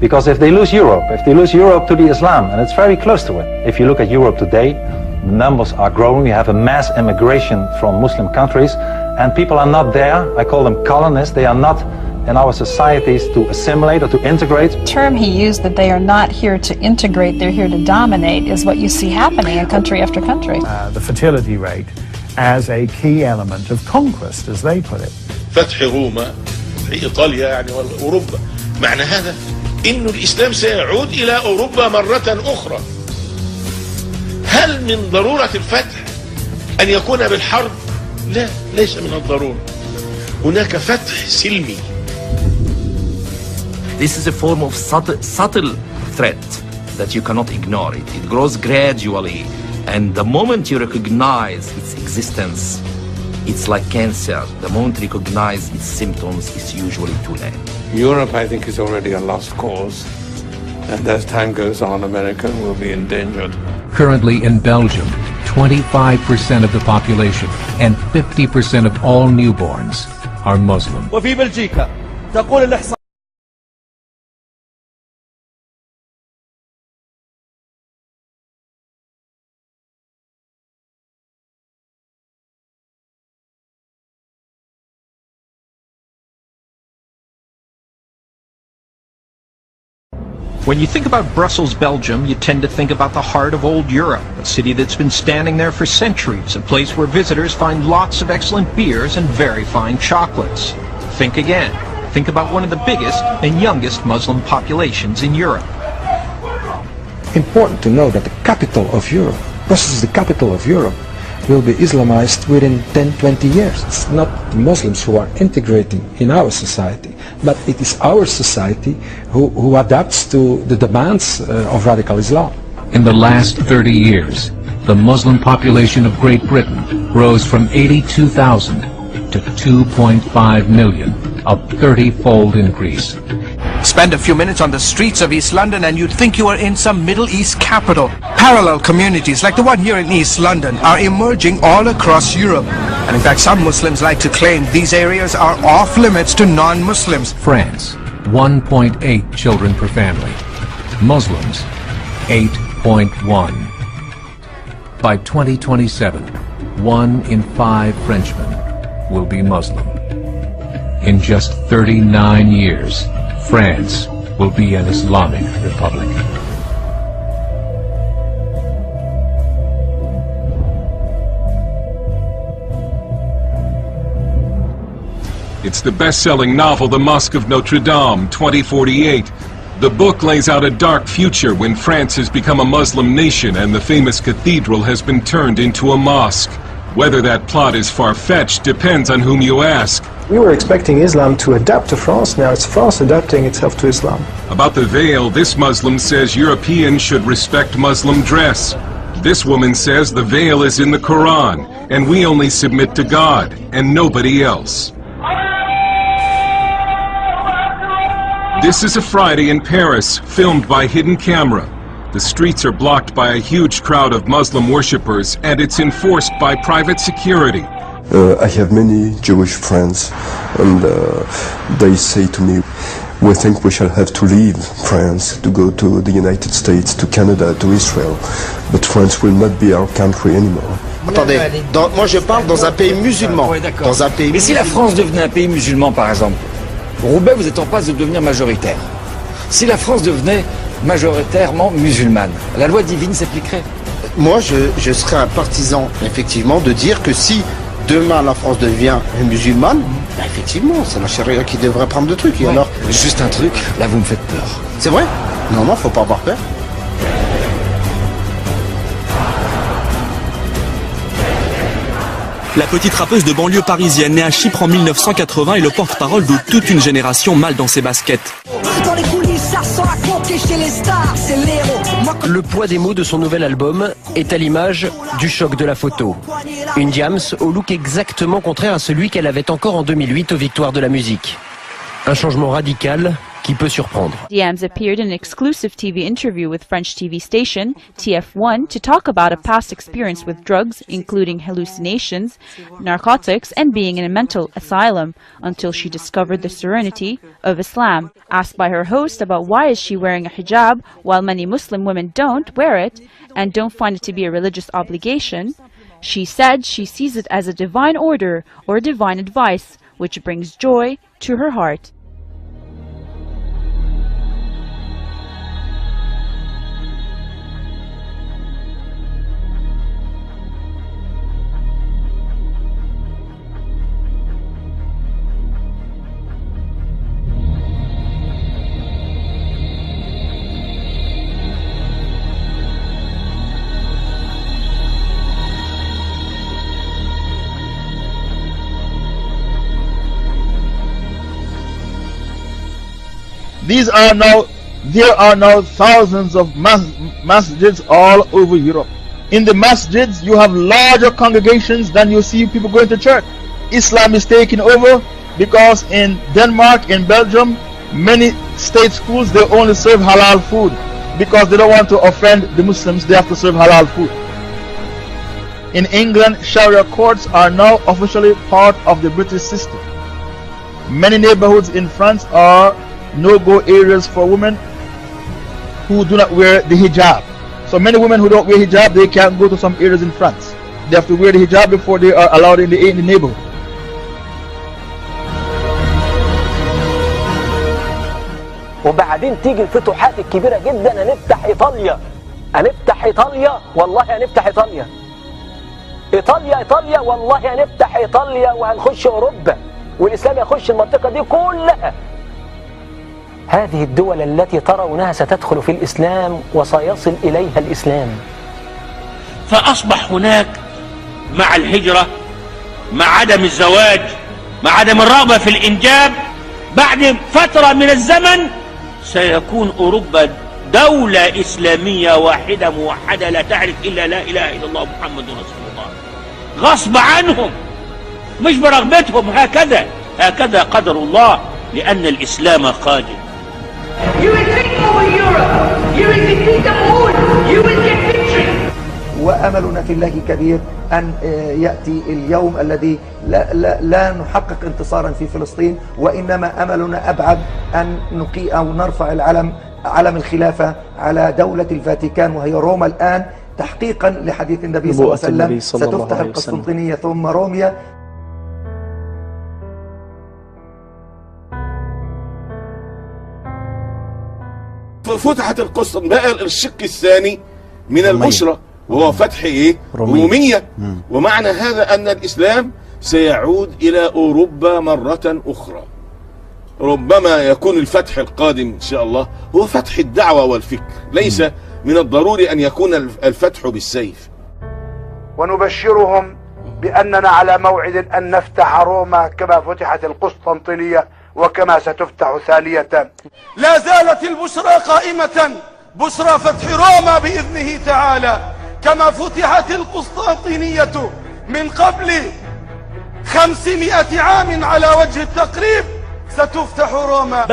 Because if they lose Europe to the Islam, and it's very close to it. If you look at Europe today, the numbers are growing. We have a mass immigration from Muslim countries, and people are not there. I call them colonists. They are not in our societies to assimilate or to integrate. The term he used, that they are not here to integrate, they're here to dominate, is what you see happening in country after country. The fertility rate as a key element of conquest, as they put it. فتح روما إيطاليا يعني أوروبا معنى هذا إنه الإسلام سيعود إلى أوروبا مرة أخرى. هل من ضرورة الفتح أن يكون بالحرب؟ لا، ليس من الضرورة. هناك فتح سلمي. This is a form of subtle threat that you cannot ignore. It grows gradually, and the moment you recognize its existence, it's like cancer. The moment you recognize its symptoms, it's usually too late. Europe, I think, is already a lost cause, and as time goes on, America will be endangered. Currently in Belgium, 25% of the population and 50% of all newborns are Muslim. وفي بلجيكا تقول الإحصاء. When you think about Brussels, Belgium, you tend to think about the heart of old Europe, a city that's been standing there for centuries, a place where visitors find lots of excellent beers and very fine chocolates. Think again. Think about one of the biggest and youngest Muslim populations in Europe. Important to know that the capital of Europe, Brussels is the capital of Europe, will be Islamized within 10-20 years. It's not the Muslims who are integrating in our society, but it is our society who adapts to the demands of radical Islam. In the last 30 years, the Muslim population of Great Britain rose from 82,000 to 2.5 million, a 30-fold increase. Spend a few minutes on the streets of East London and you'd think you are in some Middle East capital. Parallel communities like the one here in East London are emerging all across Europe. And in fact, some Muslims like to claim these areas are off limits to non-Muslims. France, 1.8 children per family. Muslims, 8.1. By 2027, 1 in 5 Frenchmen will be Muslim. In just 39 years, France will be an Islamic republic. It's the best-selling novel, The Mosque of Notre Dame, 2048. The book lays out a dark future when France has become a Muslim nation and the famous cathedral has been turned into a mosque. Whether that plot is far-fetched depends on whom you ask. We were expecting Islam to adapt to France, now it's France adapting itself to Islam. About the veil, this Muslim says Europeans should respect Muslim dress. This woman says the veil is in the Quran, and we only submit to God, and nobody else. This is a Friday in Paris, filmed by hidden camera. The streets are blocked by a huge crowd of Muslim worshippers, and it's enforced by private security. I have many Jewish friends, and they say to me, we think we shall have to leave France to go to the United States, to Canada, to Israel, but France will not be our country anymore. Attendez, moi je parle dans un pays musulman. Dans un pays Mais si la France devenait un pays musulman, par exemple, Roubaix, vous êtes en passe de devenir majoritaire. Si la France devenait majoritairement musulmane, la loi divine s'appliquerait. Moi, je serais un partisan, effectivement, de dire que si demain la France devient musulmane, bah, effectivement, c'est la charia qui devrait prendre le truc. Et alors, juste un truc, là vous me faites peur. C'est vrai? Non, non, faut pas avoir peur. La petite rappeuse de banlieue parisienne née à Chypre en 1980 est le porte-parole de toute une génération mal dans ses baskets. Dans les coulisses, ça sent la conquête chez les stars, c'est l'héros. Le poids des mots de son nouvel album est à l'image du choc de la photo. Une Diams au look exactement contraire à celui qu'elle avait encore en 2008 aux Victoires de la musique. Un changement radical qui peut surprendre. Diams appeared in an exclusive TV interview with French TV station TF1 to talk about a past experience with drugs, including hallucinations, narcotics, and being in a mental asylum, until she discovered the serenity of Islam. Asked by her host about why is she wearing a hijab while many Muslim women don't wear it and don't find it to be a religious obligation, she said she sees it as a divine order or divine advice, which brings joy to her heart. There are now thousands of masjids all over Europe. In the masjids, you have larger congregations than you see people going to church. Islam is taking over because in Denmark, in Belgium, many state schools, they only serve halal food because they don't want to offend the Muslims. They have to serve halal food. In England, Sharia courts are now officially part of the British system. Many neighborhoods in France are no-go areas for women who do not wear the hijab. So many women who don't wear hijab, they can't go to some areas in France. They have to wear the hijab before they are allowed in the neighborhood. وبعدين تيجي الفتوحات الكبيرة جدا، هنفتح إيطاليا والله هنفتح إيطاليا والله هنفتح إيطاليا وهنخش أوروبا والإسلام يخش المنطقة دي كلها. هذه الدول التي ترونها ستدخل في الإسلام وسيصل إليها الإسلام. فأصبح هناك مع الهجرة، مع عدم الزواج، مع عدم الرغبة في الإنجاب، بعد فترة من الزمن سيكون أوروبا دولة إسلامية واحدة موحدة لا تعرف إلا لا إله إلا الله محمد رسول الله، غصب عنهم مش برغبتهم، هكذا قدر الله، لأن الإسلام قادم. وأملنا في الله كبير أن يأتي اليوم الذي لا نحقق انتصارا في فلسطين، وإنما أملنا أبعد أن نرفع علم الخلافة على دولة الفاتيكان وهي روما الآن، تحقيقا لحديث النبي صلى الله عليه وسلم. ستفتح القسطنطينية ثم روميا. فتحت القسطنطينية، بقى الشق الثاني من البشرى وهو فتح رومية. ومعنى هذا أن الإسلام سيعود إلى أوروبا مرة أخرى. ربما يكون الفتح القادم إن شاء الله هو فتح الدعوة والفكر، ليس من الضروري أن يكون الفتح بالسيف. ونبشرهم بأننا على موعد أن نفتح روما كما فتحت القسطنطينية وكما ستفتح ثانية. لا زالت البشرى قائمة، بشرى فتح روما بإذنه تعالى، كما فتحت القسطنطينية من قبل 500 عام على وجه التقريب، ستفتح روما.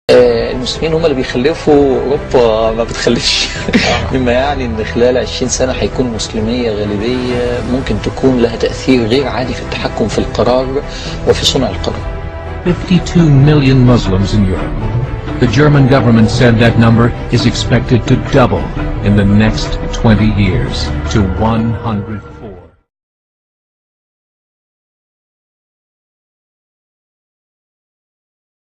المسلمين هم اللي بيخلفوا، اوروبا ما بتخلفش. مما يعني ان خلال 20 سنه هيكون مسلميه غالبيه ممكن تكون لها تاثير غير عادي في التحكم في القرار وفي صنع القرار. 52 million Muslims in Europe. The German government said that number is expected to double in the next 20 years to 100,000.